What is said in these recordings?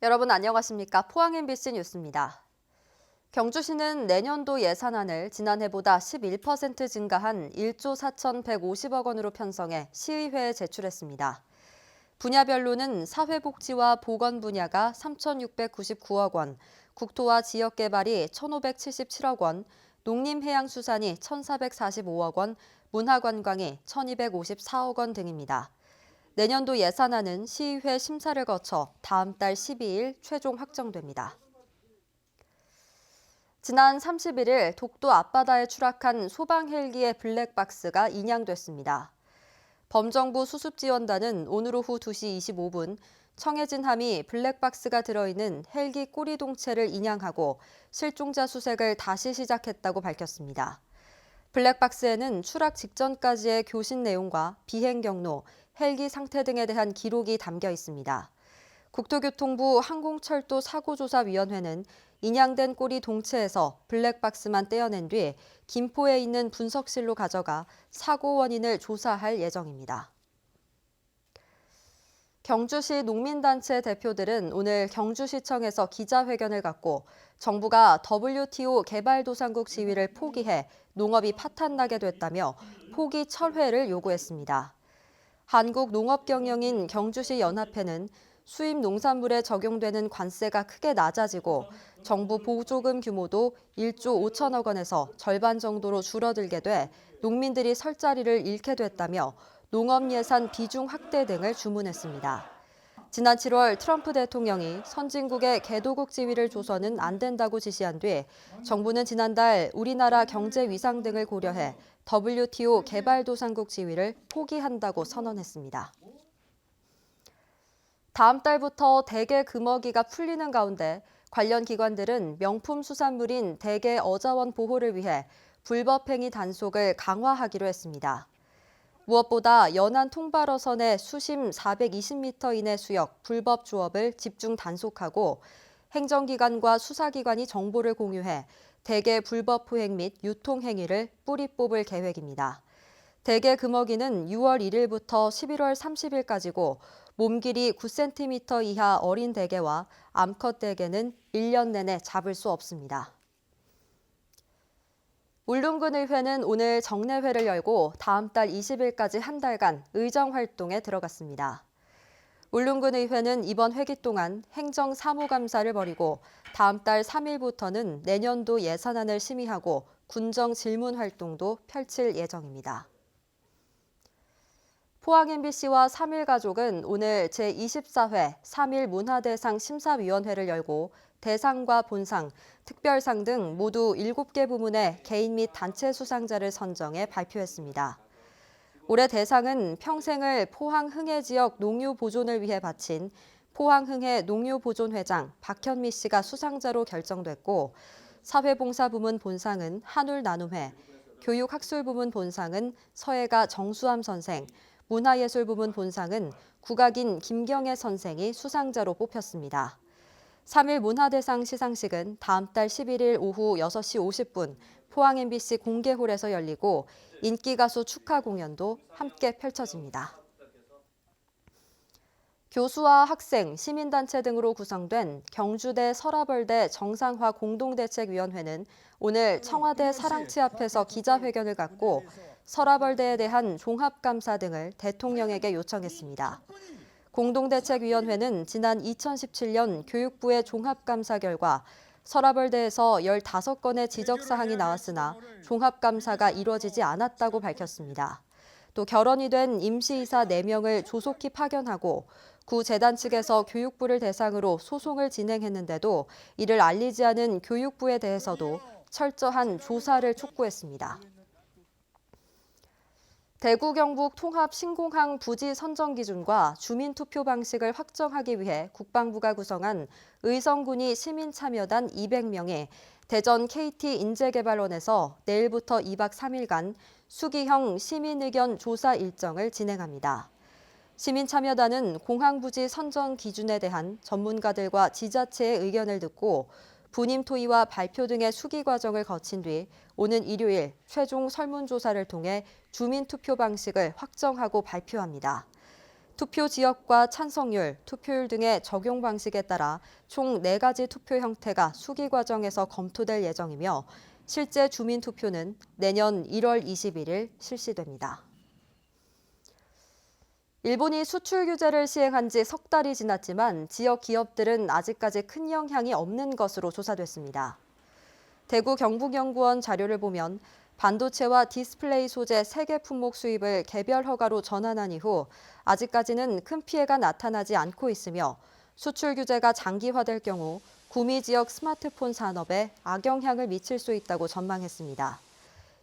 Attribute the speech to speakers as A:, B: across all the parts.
A: 여러분 안녕하십니까? 포항 MBC 뉴스입니다. 경주시는 내년도 예산안을 지난해보다 11% 증가한 1조 4,150억 원으로 편성해 시의회에 제출했습니다. 분야별로는 사회복지와 보건 분야가 3,699억 원, 국토와 지역개발이 1,577억 원, 농림해양수산이 1,445억 원, 문화관광이 1,254억 원 등입니다. 내년도 예산안은 시의회 심사를 거쳐 다음 달 12일 최종 확정됩니다. 지난 31일 독도 앞바다에 추락한 소방 헬기의 블랙박스가 인양됐습니다. 범정부 수습지원단은 오늘 오후 2시 25분 청해진 함이 블랙박스가 들어있는 헬기 꼬리동체를 인양하고 실종자 수색을 다시 시작했다고 밝혔습니다. 블랙박스에는 추락 직전까지의 교신 내용과 비행 경로, 헬기 상태 등에 대한 기록이 담겨 있습니다. 국토교통부 항공철도사고조사위원회는 인양된 꼬리 동체에서 블랙박스만 떼어낸 뒤 김포에 있는 분석실로 가져가 사고 원인을 조사할 예정입니다. 경주시 농민단체 대표들은 오늘 경주시청에서 기자회견을 갖고 정부가 WTO 개발도상국 지위를 포기해 농업이 파탄나게 됐다며 포기 철회를 요구했습니다. 한국농업경영인 경주시 연합회는 수입 농산물에 적용되는 관세가 크게 낮아지고 정부 보조금 규모도 1조 5천억 원에서 절반 정도로 줄어들게 돼 농민들이 설 자리를 잃게 됐다며 농업 예산 비중 확대 등을 주문했습니다. 지난 7월 트럼프 대통령이 선진국의 개도국 지위를 줘서는 안 된다고 지시한 뒤 정부는 지난달 우리나라 경제 위상 등을 고려해 WTO 개발도상국 지위를 포기한다고 선언했습니다. 다음 달부터 대게 금어기가 풀리는 가운데 관련 기관들은 명품 수산물인 대게 어자원 보호를 위해 불법행위 단속을 강화하기로 했습니다. 무엇보다 연안 통발어선의 수심 420m 이내 수역 불법 조업을 집중 단속하고 행정기관과 수사기관이 정보를 공유해 대게 불법 포획 및 유통 행위를 뿌리 뽑을 계획입니다. 대게 금어기는 6월 1일부터 11월 30일까지고 몸 길이 9cm 이하 어린 대게와 암컷 대게는 1년 내내 잡을 수 없습니다. 울릉군의회는 오늘 정례회를 열고 다음 달 20일까지 한 달간 의정활동에 들어갔습니다. 울릉군의회는 이번 회기 동안 행정사무감사를 벌이고 다음 달 3일부터는 내년도 예산안을 심의하고 군정 질문 활동도 펼칠 예정입니다. 포항 MBC와 3.1가족은 오늘 제24회 3.1 문화대상 심사위원회를 열고 대상과 본상, 특별상 등 모두 7개 부문의 개인 및 단체 수상자를 선정해 발표했습니다. 올해 대상은 평생을 포항 흥해 지역 농유 보존을 위해 바친 포항 흥해 농유보존회장 박현미 씨가 수상자로 결정됐고 사회봉사 부문 본상은 한울 나눔회, 교육학술 부문 본상은 서예가 정수함 선생, 문화예술 부문 본상은 국악인 김경애 선생이 수상자로 뽑혔습니다. 3.1 문화대상 시상식은 다음 달 11일 오후 6시 50분 포항 MBC 공개홀에서 열리고 인기가수 축하 공연도 함께 펼쳐집니다. 교수와 학생, 시민단체 등으로 구성된 경주대 서라벌대 정상화 공동대책위원회는 오늘 청와대 사랑치 앞에서 기자회견을 갖고 서라벌대에 대한 종합감사 등을 대통령에게 요청했습니다. 공동대책위원회는 지난 2017년 교육부의 종합감사 결과 서라벌대에서 15건의 지적사항이 나왔으나 종합감사가 이루어지지 않았다고 밝혔습니다. 또 결혼이 된 임시이사 4명을 조속히 파견하고 구 재단 측에서 교육부를 대상으로 소송을 진행했는데도 이를 알리지 않은 교육부에 대해서도 철저한 조사를 촉구했습니다. 대구 경북 통합 신공항 부지 선정 기준과 주민투표 방식을 확정하기 위해 국방부가 구성한 의성군이 시민참여단 200명이 대전 KT인재개발원에서 내일부터 2박 3일간 수기형 시민의견 조사 일정을 진행합니다. 시민참여단은 공항부지 선정 기준에 대한 전문가들과 지자체의 의견을 듣고 분임 토의와 발표 등의 수기 과정을 거친 뒤 오는 일요일 최종 설문조사를 통해 주민투표 방식을 확정하고 발표합니다. 투표 지역과 찬성률, 투표율 등의 적용 방식에 따라 총 4가지 투표 형태가 수기 과정에서 검토될 예정이며 실제 주민투표는 내년 1월 21일 실시됩니다. 일본이 수출 규제를 시행한 지 석 달이 지났지만 지역 기업들은 아직까지 큰 영향이 없는 것으로 조사됐습니다. 대구 경북연구원 자료를 보면 반도체와 디스플레이 소재 3개 품목 수입을 개별 허가로 전환한 이후 아직까지는 큰 피해가 나타나지 않고 있으며 수출 규제가 장기화될 경우 구미 지역 스마트폰 산업에 악영향을 미칠 수 있다고 전망했습니다.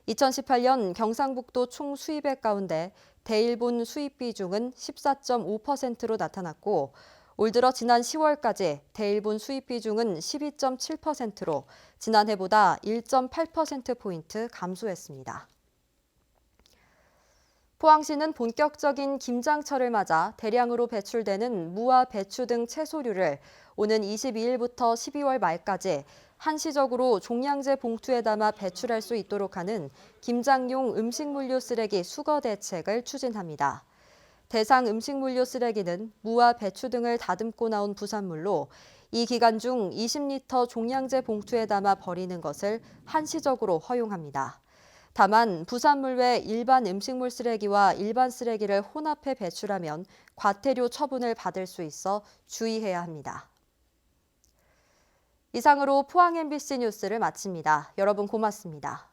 A: 2018년 경상북도 총 수입액 가운데 대일본 수입 비중은 14.5%로 나타났고 올 들어 지난 10월까지 대일본 수입 비중은 12.7%로 지난해보다 1.8%포인트 감소했습니다. 포항시는 본격적인 김장철을 맞아 대량으로 배출되는 무와 배추 등 채소류를 오는 22일부터 12월 말까지 한시적으로 종량제 봉투에 담아 배출할 수 있도록 하는 김장용 음식물류 쓰레기 수거 대책을 추진합니다. 대상 음식물류 쓰레기는 무와 배추 등을 다듬고 나온 부산물로 이 기간 중 20리터 종량제 봉투에 담아 버리는 것을 한시적으로 허용합니다. 다만 부산물 외 일반 음식물 쓰레기와 일반 쓰레기를 혼합해 배출하면 과태료 처분을 받을 수 있어 주의해야 합니다. 이상으로 포항 MBC 뉴스를 마칩니다. 여러분 고맙습니다.